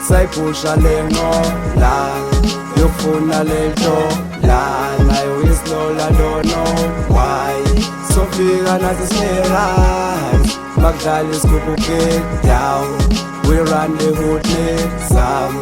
Sayipusha lenqola yofuna lento la nayo islola don't know why sofika nathi sinerise makudlala isigubhu get down we run the hood nexam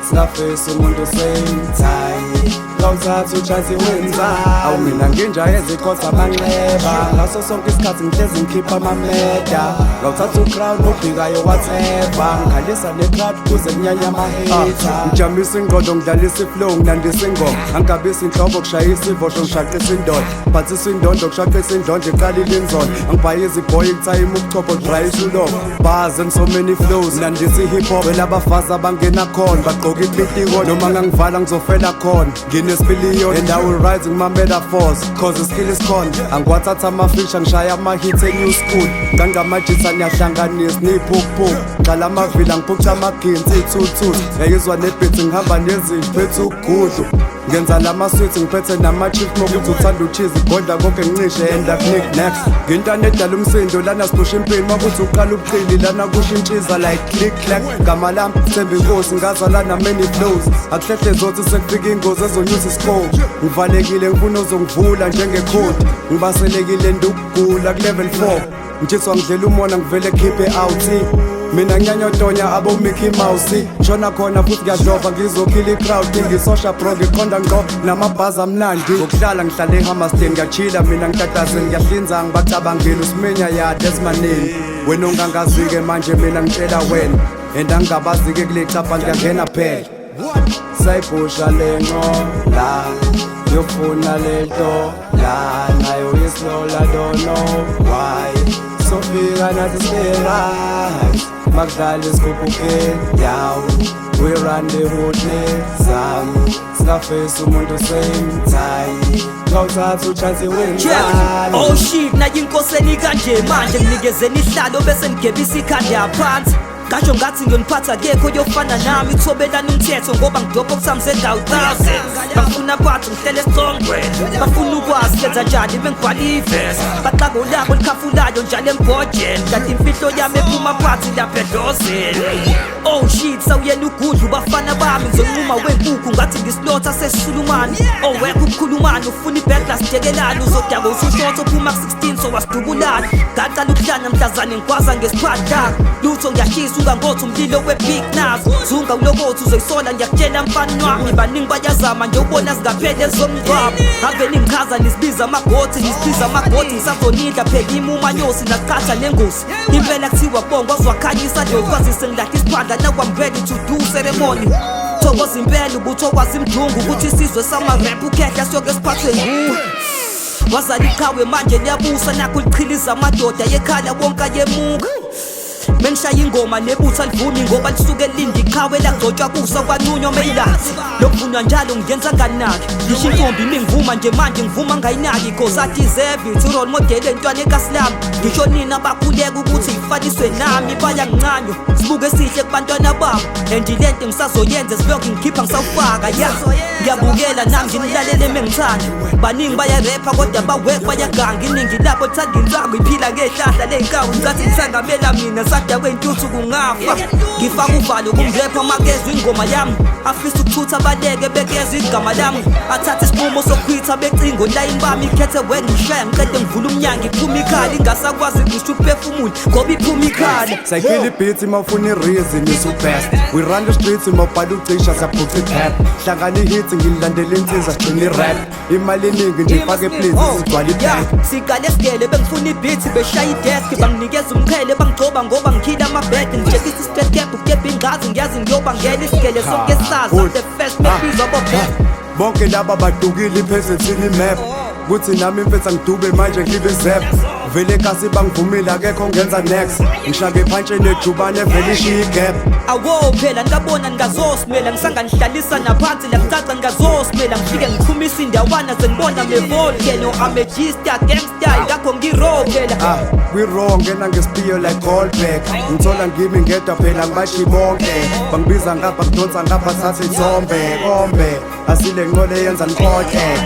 singafisa umuntu same time ngawuthatha uchance wenza awu mina nginjayeza ikhotha amanxeba ngaso sonke isikhathi ngihlezi ngikhipha amameda ngawuthatha ucrowd obhikayo whatever ngikhalisa necrowd kuze kunyanya amahater ngijamisa ingqondo ngidlalisa iflow nginandisa ingoma angigabisa inhlobo kushayisa ivosho ngishaqisa indoda phathisa indondo kushaqisa indlonje iqalile inzondo angibhayiza iboy ikuthayima ubuchopho drayisha ulobo bars and so many flows nandisa i-hip hop welabafazi abangena khona bagqoka ibitiko noma ngangivala ngizofela khona nesipiliyo and I will rise in my metaphors cause the skill is gone angiwathatha amafisha ngishaya ama-hits e-new school ngangamajitha niyahlanganisa niyiphukuphuku ngqala amavila ngiphukuta amaginsi iy'thuthuthi yayizwa nebhithi ngihamba nezinto phethe ukugudlu ngenza lama-sweets ngiphethe nama-chief mokuthi uthanda uchizi igodla konke ngicishe enda knick next ngintana edala umsindo lana siphusha impini makuthi uqala ubuqili lana kusho intshiza like click clack gama lami themba inkosi ngazalana many flows akuhlehle zothi sekufika ingozi ezonyusa iscope ngivalekile ngifuna uzongivula njengekhodi ngibaselekile ndukugula ku-level 4 ngithiswa ngidlela umona ngivele khiphe out mina ngiyanyotonya abo-Mickey Mouse ngishona khona futhi ngiyadlova ngizokhila i-crowd ngisosha bro ngiqonda ngqo namabhazi amnandi ngokuhlala ngihlale eHammersdale ngiyachila mina ngitataze ngiyahlinza ngibacabangile uSiminya yade esimaneni wena ongangazike manje mina ngitshela wena and angingabazi-ke kule capa ngiyangena phela sayipusha lenqola yofuna lento la nayo islola don't know why sofika nathi sinerise makudlala isigubhu get down we run the hood nexam singafisa umuntu same time ngawuthatha uchance wenzani oh shit nayo inkoseni kanje manje nginikezeni ihlalo bese ngigebisa ikhanda yaphansi ngasho ngathi ngiyoniphatha kekho yofana nami uthobelana umthetho ngoba ngidopha okusamze ngawuthaze bafuna bathi ngihlele esithongweni bafuna ukwazi kenza njani bengibhala ivesi baxako labo likhafulayo njalo embhojeni kanti imfihlo yami ephuma phansi lapha edlozeni oh shit sawuyena ugudlu bafana bami ngizonquma wenkukhu ngathi ngisilotha sesisulumani owekho ukukhulumani ufuna ibhedla sijekelana uzodaba usushotho phuma ku-16 so wasidubulana ngaqala ukuhlanya mhlazane ngikwaza ngesiphadlaka lutho ngiyashisa ungangothi umlilo we-big nas zunga ulokothi uzoyisola ngiyakutshela mfani wami baningi bayazama nje ubona zingaphele zomngcwabo ngavele ngichaza nisibiza amagoti ngisazonidla phekima umanyosi naqatha nengosi impela kuthiwa bongo ozwakhanyisa nje ukwazise ngilahla isiphadla now I'm ready to do ceremony thokoza impela ubutokwazi imdlungu ukuthi isizwe sama-rap ukhehla siyoke siphathwe nguwe wazala iqhawe manje liyabusa nakho lichiliza amadoda yekhala wonke ayemuka mengishaya ingoma nebutha livumi ngoba lisuke lindi iqhawe lakugcotshwa kusa kwanunywa meyilazi lokuvunwa njalo ngiyenza nganaki ngisho intombi mingivuma nje manje ngivuma ngayinaki cause I deserve it urole model entwana ekasilami ngisho nina bakhuleka ukuthi ifaniswe nami bayangincanywa sibuke sihle kubantwana babo and lento ngisazoyenza siloke ngikhipha ngisawufaka ya ngiyabukela nami nginilalele mengithanda baningi bayarepha kodwa bawek bayaganga iningi lapho thanda inzango iphila ngehlahla ley'nkawu ngathi ngisangamela mina sadakweintuthu kungafa ngifaka uvalo kumrepha makezwa ingoma yami afisa ukuthutha baleke bekezwa igama lami athathe isinqumo sokukhwitha becingo layini bami ikhethe wengishaya ngiqede ngivula umnyango iphuma ikhala ingasakwazi ngisho ukuphefumula ngoba iphuma ikhala sayikhila ibhithi mawufuna i-reason isu-best we run the streets mawubhala ucisha siyaphutha i-tap hlangana i-hits ngililandela insiza sigcina i-rap imali eningi nje ifake please sigcwala i-pack siqale sigele bengifuna ibhithi beshaya idesk banginikeza umqhele bangigcoba ngoba ngikhila amabhede ngitshekisa i-straight cap ukukepha ingazi ngiyazi ngiyoba ngela isigele sonke saza the first mebizwa bobhek bonke laba badukile iphesethini imap kuthi nami imfetha ngidube manje ngibe zep vele kasi bangivumile akekho ngenza next ngishake ephantsheni ejubane evele ishiya igap awo phela ngabona ngingazosimela ngisanganihlalisa naphansi lakucaca ngingazosimela ngifike ngiphumisa indawana zenibona mevolkeno amejista gangster ngakho ngiro phela kwi-raw ngena ngesipiyo like Goldberg ngithola ngimi ngedwa phela ngibashi bonke bangibiza ngapha kudonsa ngapha thathe ithombe kombe asile nqole yenza ngikhokhe